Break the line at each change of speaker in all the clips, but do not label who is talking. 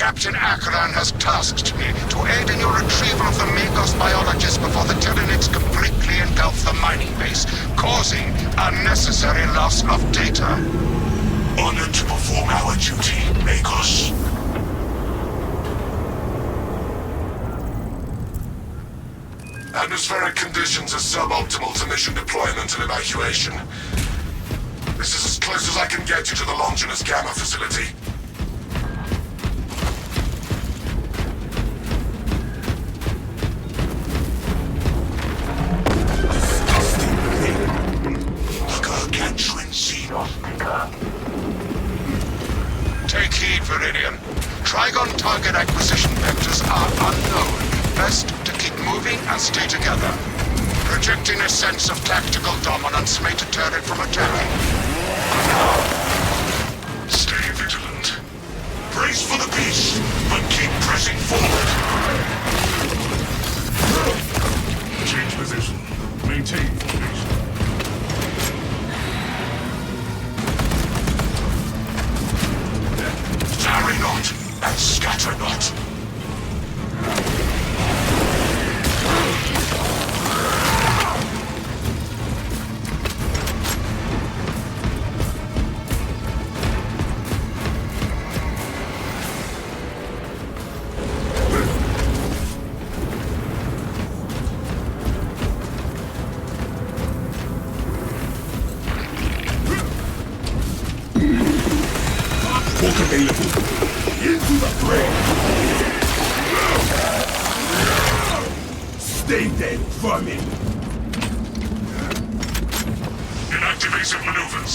Captain Akran has tasked me to aid in your retrieval of the Magos biologists before the Tyranids completely engulf the mining base, causing unnecessary loss of data.
Honored to perform our duty, Magos. Atmospheric conditions are suboptimal to mission deployment and evacuation. This is as close as I can get you to the Longinus Gamma facility. Disgusting thing. Gargantuan xenos picker.
Take heed, Viridian. Trygon target acquisition vectors are unknown. Best to keep moving and stay together. Projecting a sense of tactical dominance may deter it from attacking.
Stay vigilant. Brace for the beast, but keep pressing forward. Change position. Maintain formation. Tarry not and scatter not. Fork available. Into the fray. Stay dead, vermin. Inactivation maneuvers.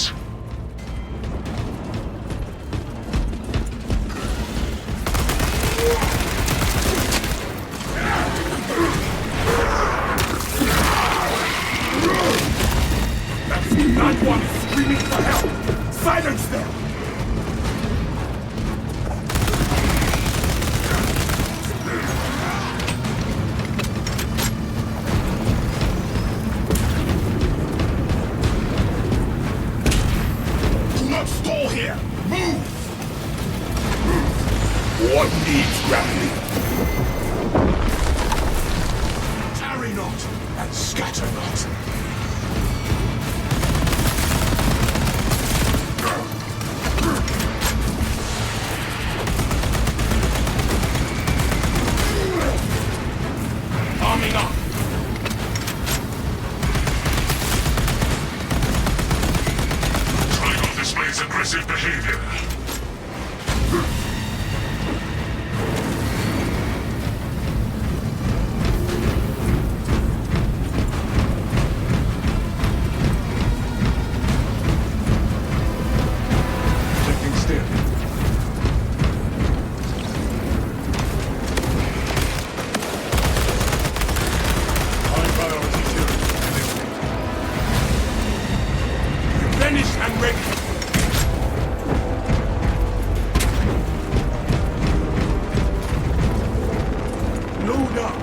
That one is screaming for help. Silence them. Stall here! Move! What needs grappling? Tarry not and scatter not. Arming up! Displays aggressive behavior. Taking still. High priority killing. Finished and ready. Load up!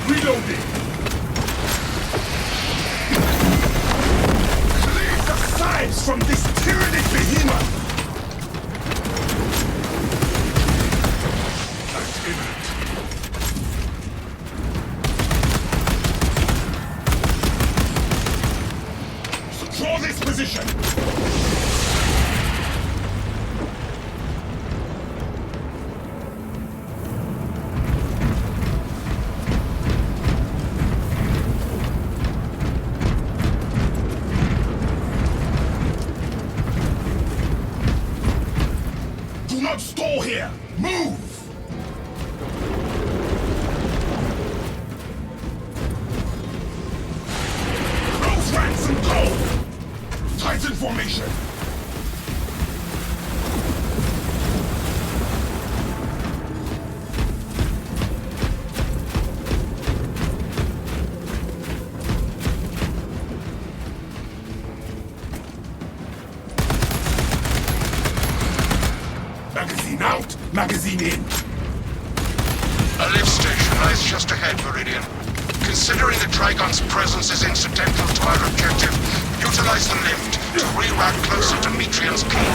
Reloading! Clear the sides from this tyrannic behemoth! That's imminent. Draw this position! Do not stall here! Move! Close ranks and go! Titan formation! Magazine out! Magazine in!
A lift station lies just ahead, Meridian. Considering the Trygon's presence is incidental to our objective, utilize the lift to reroute closer to Metrian's key.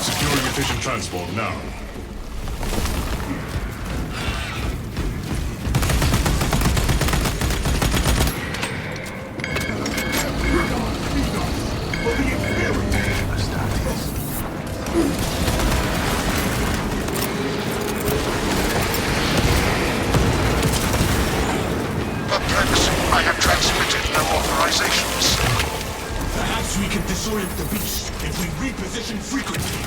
Securing efficient transport now.
Perplexed, I have transmitted no authorizations.
Perhaps we can disorient the beast if we reposition frequently.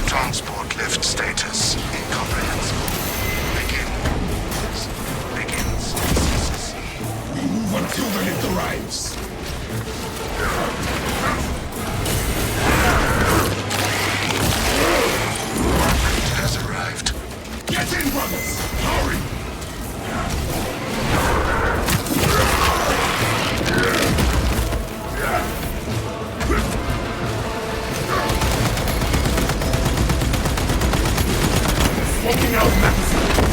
Transport lift status incomprehensible. Begins.
We move until the lift arrives.
It has arrived.
Get in, brothers! Hurry! Smoking out magazine!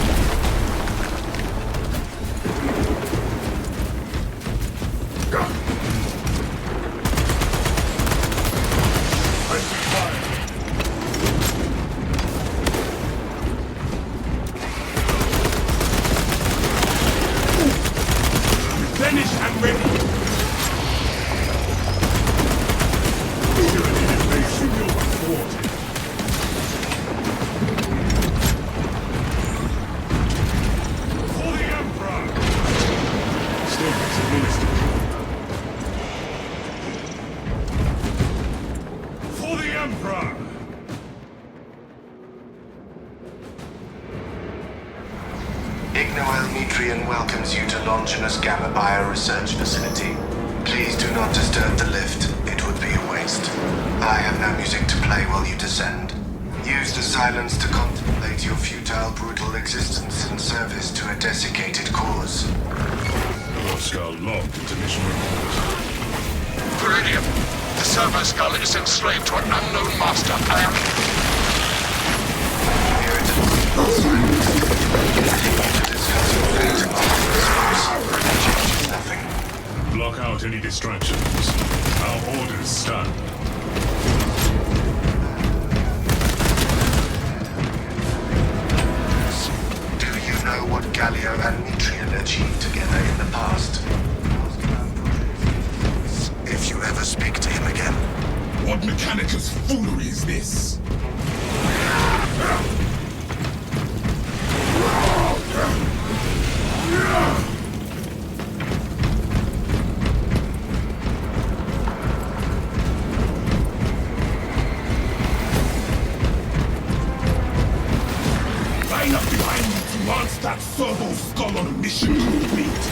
Finished and ready! Tyranny and nation will be thwarted. For the Emperor!
Statements administered.
For the Emperor!
Ignoel Metrian welcomes you to Longinus Gamma Bioresearch Facility. Please do not disturb the lift. It would be a waste. I have no music to play while you descend. Use the silence to contemplate your futile, brutal existence in service to a desiccated cause.
Lord Skull logged into mission report.
Meridian, the servo skull is enslaved to an unknown master. I am...
Here it is. Continue to discuss your fate on the source. Changes nothing.
Block out any distractions. Our orders stand.
Do you know what Galio and Metrian achieved together in the past? If you ever speak to him again,
What Mechanicus foolery is this? Line up behind me to launch that servo skull on a mission complete.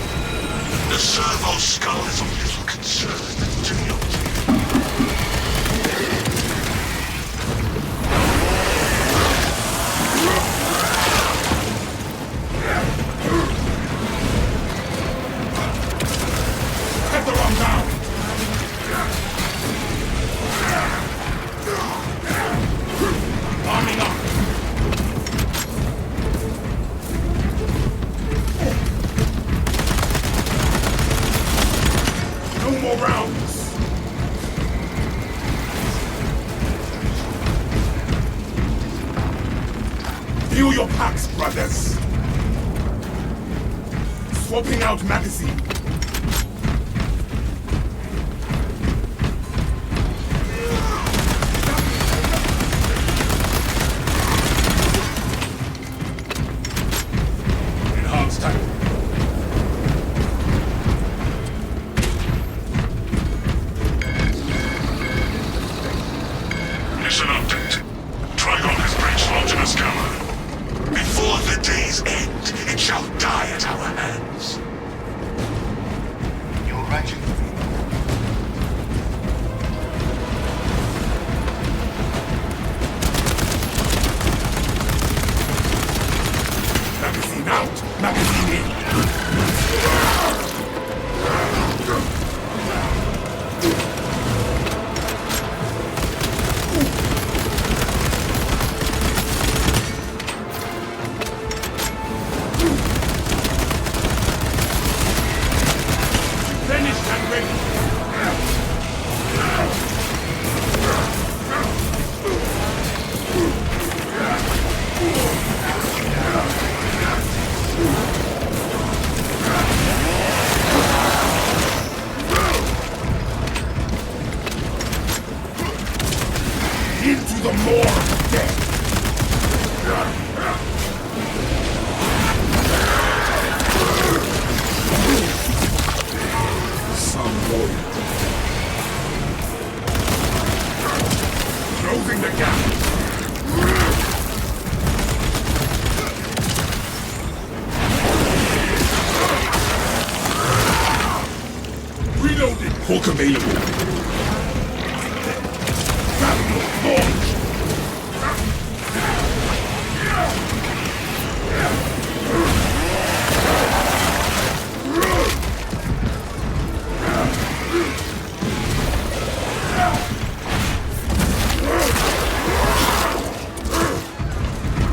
The servo skull is of little concern to you.
Head the wrong down. Arming up. No more rounds. Fill your packs, brothers. Swapping out magazine. Enhanced type.
Mission update. Trygon has breached Longinus Gamma.
Before the day's end, it shall die at our hands.
you're right.
Magazine out. Magazine in.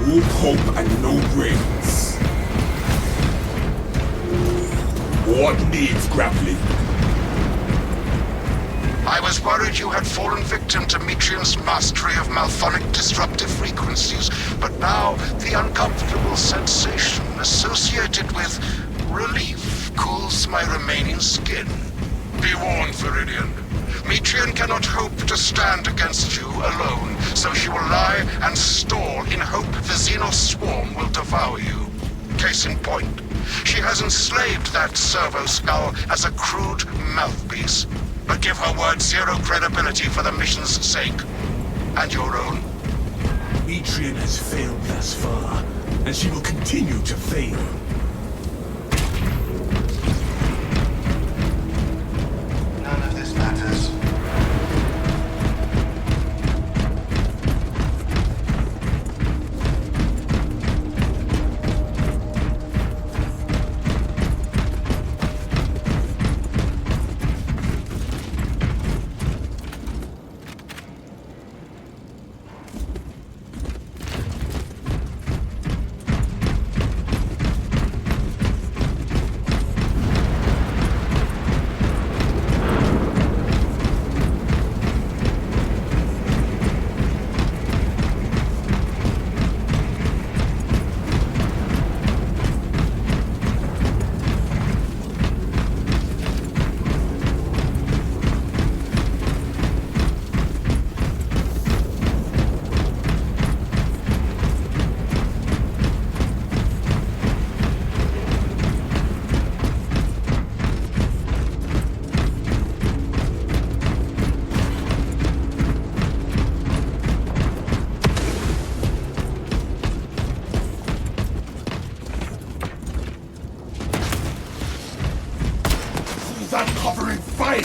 All hope and no brains. What needs grappling?
I was worried you had fallen victim to Metrian's mastery of malphonic disruptive frequencies, but now the uncomfortable sensation associated with relief cools my remaining skin. Be warned, Viridian. Metrian cannot hope to stand against you alone, so she will lie and stall in hope the Xenos swarm will devour you. Case in point, she has enslaved that servo skull as a crude mouthpiece. But give her word zero credibility for the mission's sake. And your own.
Metrian has failed thus far, and she will continue to fail.
None of this matters.
That covering fire!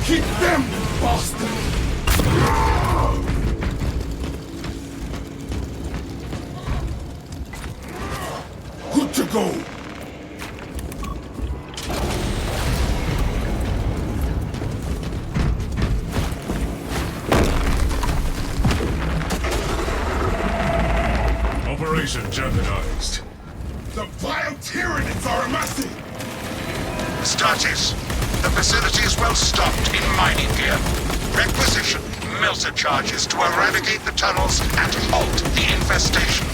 Keep them, bastard! Good to go!
Operation jeopardized.
The vile tyrannids are amassing!
Status. The facility is well stocked in mining gear. Requisition melter charges to eradicate the tunnels and halt the infestation.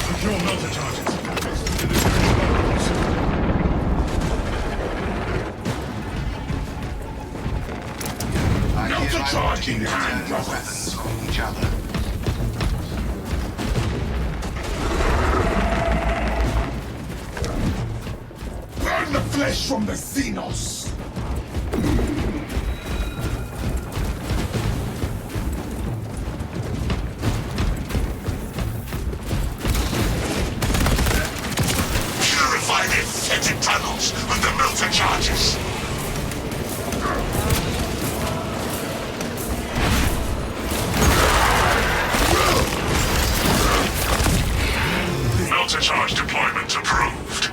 Procure melter charges.
I
Melter
hereby
charge
order you
in
to
hand,
turn your
brothers.
weapons on each other.
Burn the flesh from the Xenos!
Purify the infected tunnels with the melter charges.
Melter charge deployment approved.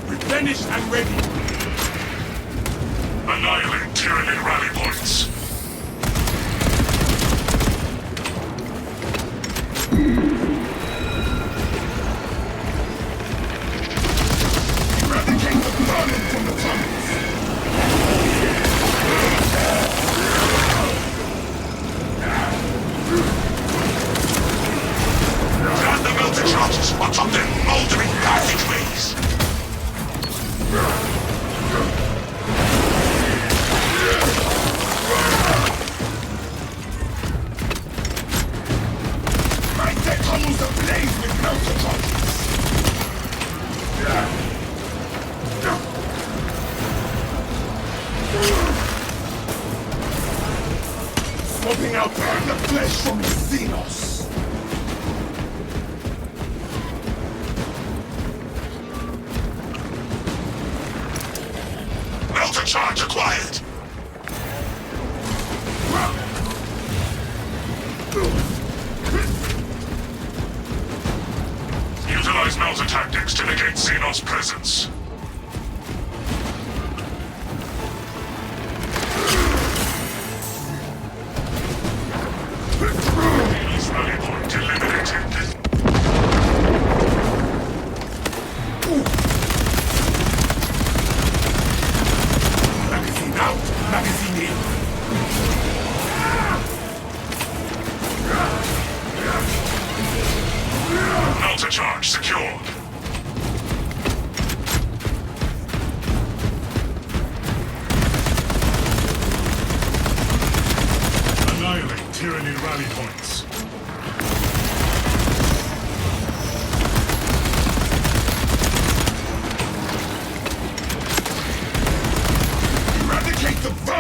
Replenished and ready!
Annihilate tyranny rally points.
Eradicate the burning from the tunnels!
Plant the melter charges atop their moldering passageways.
My deck tunnels ablaze with melter charges! Swapping out burn the flesh from the Xenos!
Melter charge acquired.
Utilize melter tactics to negate Xenos presence.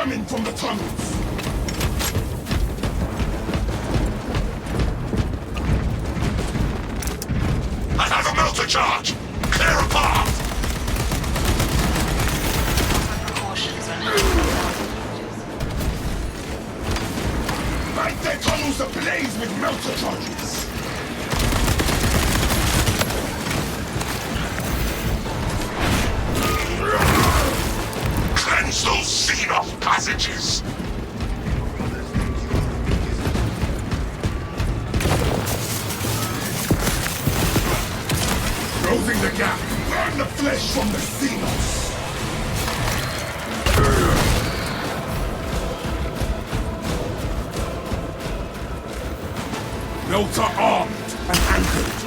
vermin from the tunnels!
I have a melter charge! Clear a path!
Precautions are necessary.
Light their tunnels ablaze with melter charges!
Cleanse those Xenos passages!
Closing the gap! Burn the flesh from the Xenos! Melter armed and anchored.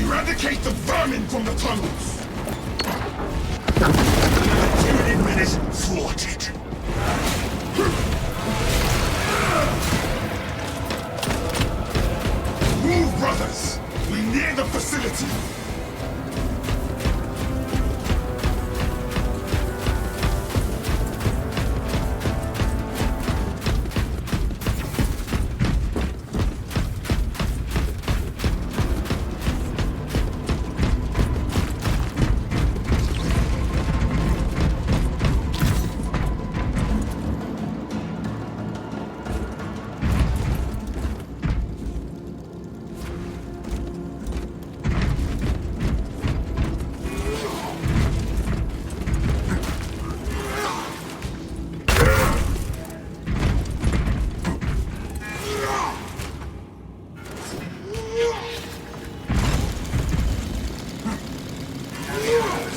Eradicate the vermin from the tunnels!
Tyranid menace thwarted.
Move, brothers! We near the facility!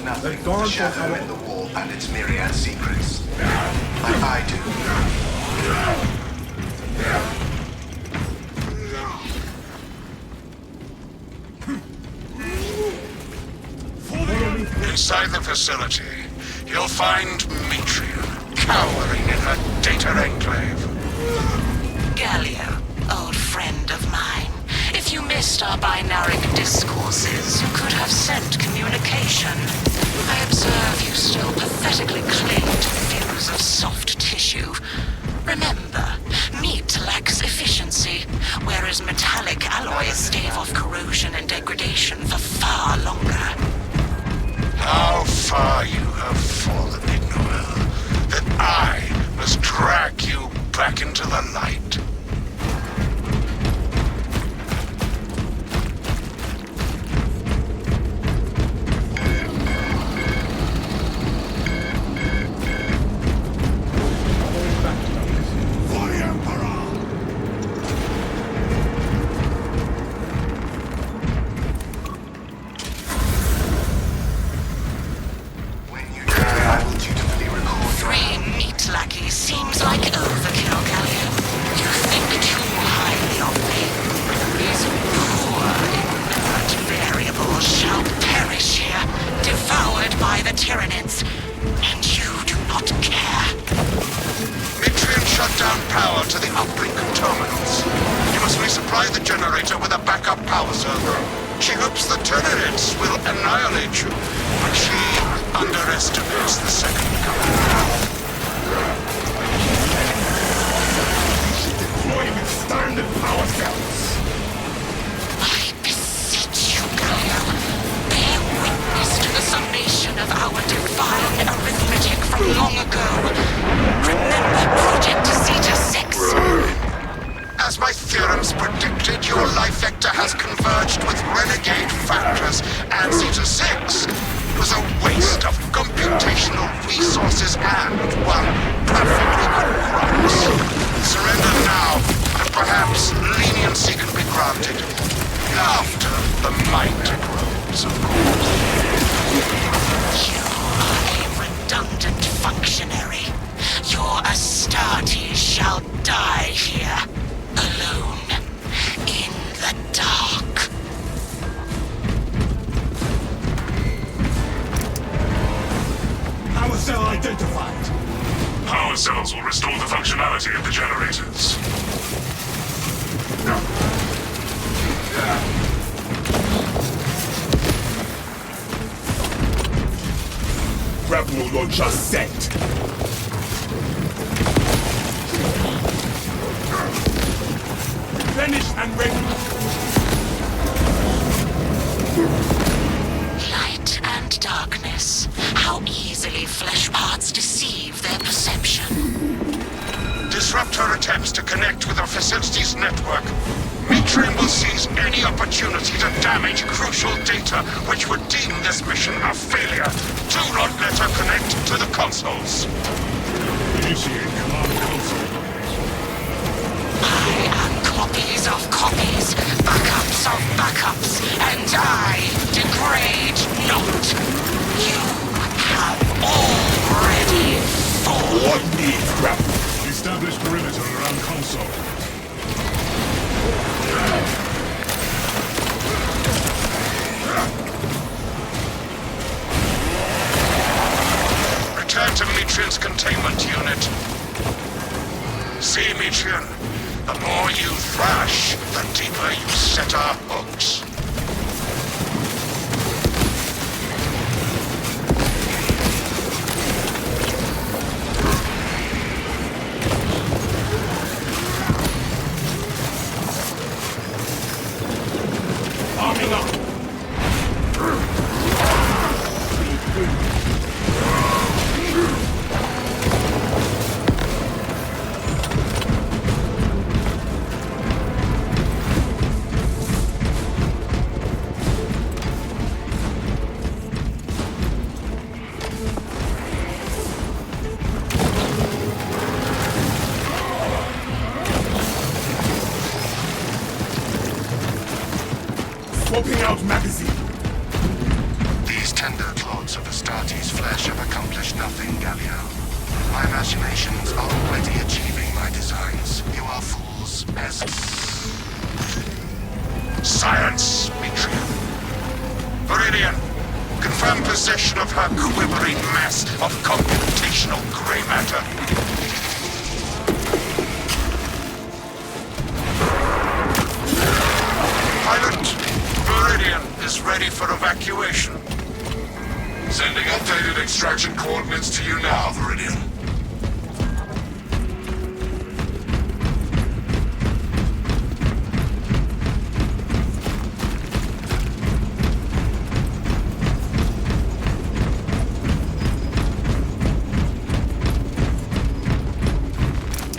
Nothing but the shadow in the wall and its myriad secrets. I do.
Inside the facility, you'll find Metria, cowering in her data enclave.
Gallia, old friend of mine. If you missed our binaric discourses, you could have sent communication. I observe you still pathetically cling to views of soft tissue. Remember, meat lacks efficiency, whereas metallic alloys stave off corrosion and degradation for far longer.
How far you have fallen, Ignoel, that I must drag you back into the light.
Seems like overkill, Gallia. You think too highly of me. These poor, inert variables shall perish here, devoured by the Tyranids. And you do not care.
Mitrian shut down power to the uplink terminals. You must resupply the generator with a backup power server. She hopes the Tyranids will annihilate you, but she underestimates the second coming.
With standard power cells.
I beseech you, Gallia. Bear witness to the summation of our divine arithmetic from long ago. Remember Project Zeta 6?
As my theorems predicted, your life vector has converged with renegade factors, and Zeta 6 was a waste of computational resources and, well, perfectly good crimes. Surrender now, and perhaps leniency can be granted. After the might grows, of course.
You are a redundant functionary. Your Astartes shall die here, alone, in the dark.
Power cell identified.
Power cells will restore the functionality of the generators.
Grapple launcher set. Replenished and ready.
Light and darkness. How easily flesh parts deceive their perception.
Disrupt her attempts to connect with our facility's network. Metrium will seize any opportunity to damage crucial data which would deem this mission a failure. Do not let her connect to the consoles.
Initiate command console.
I am copies of copies, backups of backups, and I degrade not. You have already fallen.
What needs grapple?
Establish perimeter around console.
Return to Metrium's containment unit. See, Metrium, the more you thrash, the deeper you set our hooks.
Arming up. Swapping out magazine.
These tender clods of Astartes' flesh have accomplished nothing, Galio. My machinations are already achieving my designs. You are fools, peasants.
Science, Metrium. Viridian, confirm possession of her quivering mass of computational gray matter. Pilot, Viridian is ready for evacuation.
Sending updated extraction coordinates to you now, Viridian.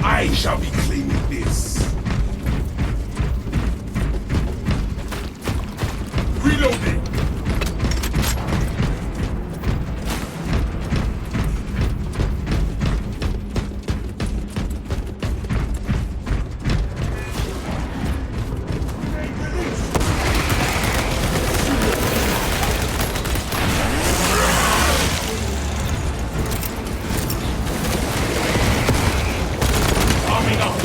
I shall be claiming this. Reloading. Arming up.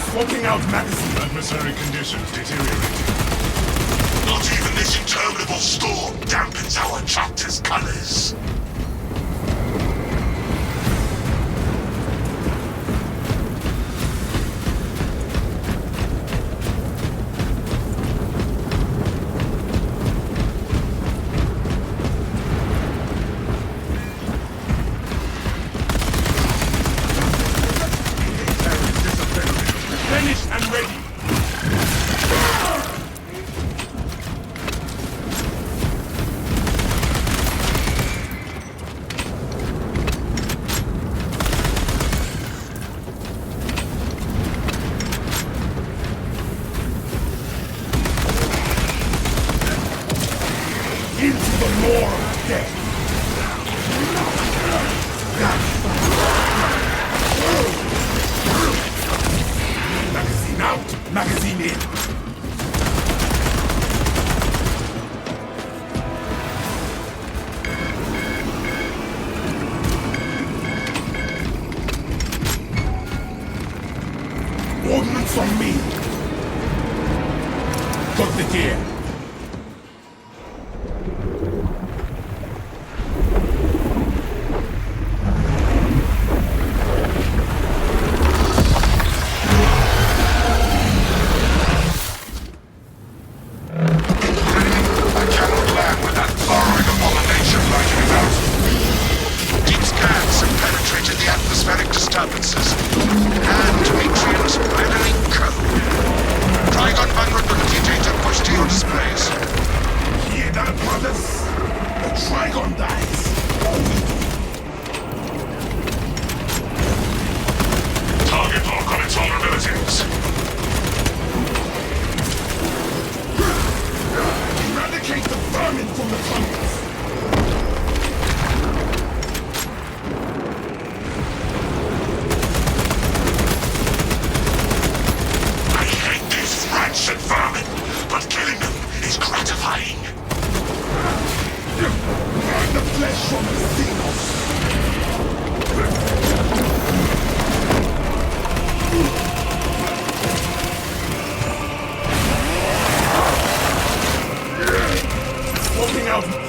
Swapping out magazine.
Adversary conditions deteriorating.
Not even this interminable storm dampens our chapter's colors.
Finished and ready. Into the lore of death. Magazine out, magazine in. Ordnance on me. Got the gear.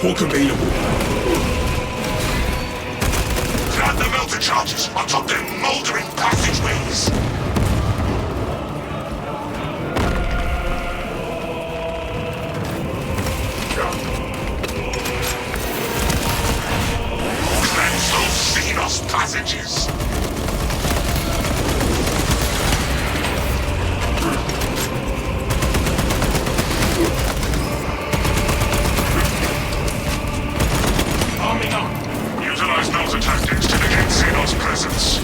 Hawk available.
Plant the melter charges atop their moldering passageways. Cleanse those Xenos passages.
Arming up.
Utilize melter tactics to negate Xenos presence.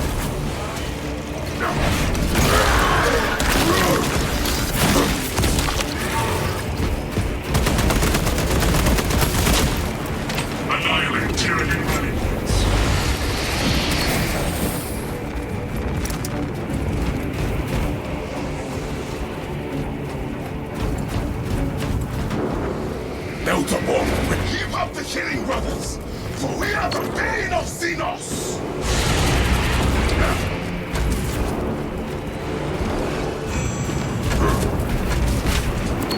Annihilate Trygon rally points.
Delta Bomb, we keep up the killing, brothers! For we are the bane of Xenos!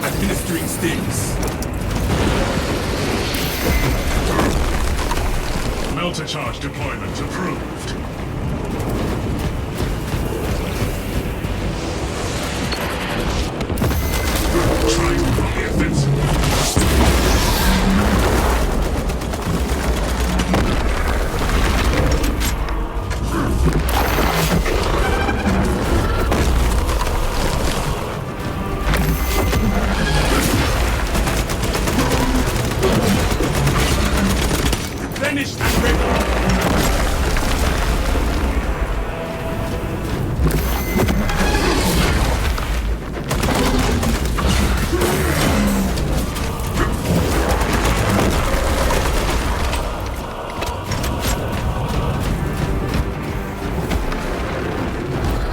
Administering stings.
Melter charge deployment approved. Trygon on the offensive.
Replenished and ready.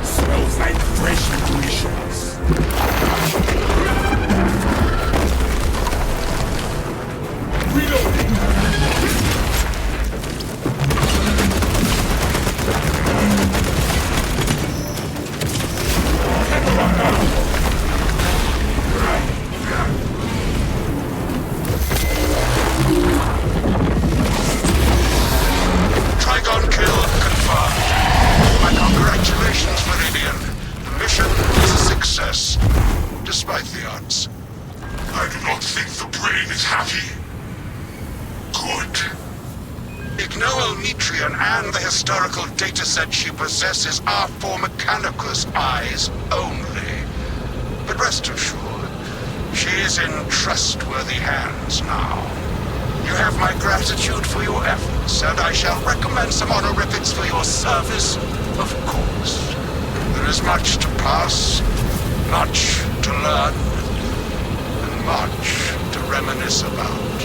Smells like fresh munitions. Reloading.
Trygon kill confirmed. My congratulations, Meridian. The mission is a success, despite the odds.
I do not think the brain is happy. Good.
Ignoel Metrian and the historical dataset she possesses are for Mechanicus eyes only. But rest assured, she is in trustworthy hands now. You have my gratitude for your efforts, and I shall recommend some honorifics for your service, of course. There is much to pass, much to learn, and much to reminisce about.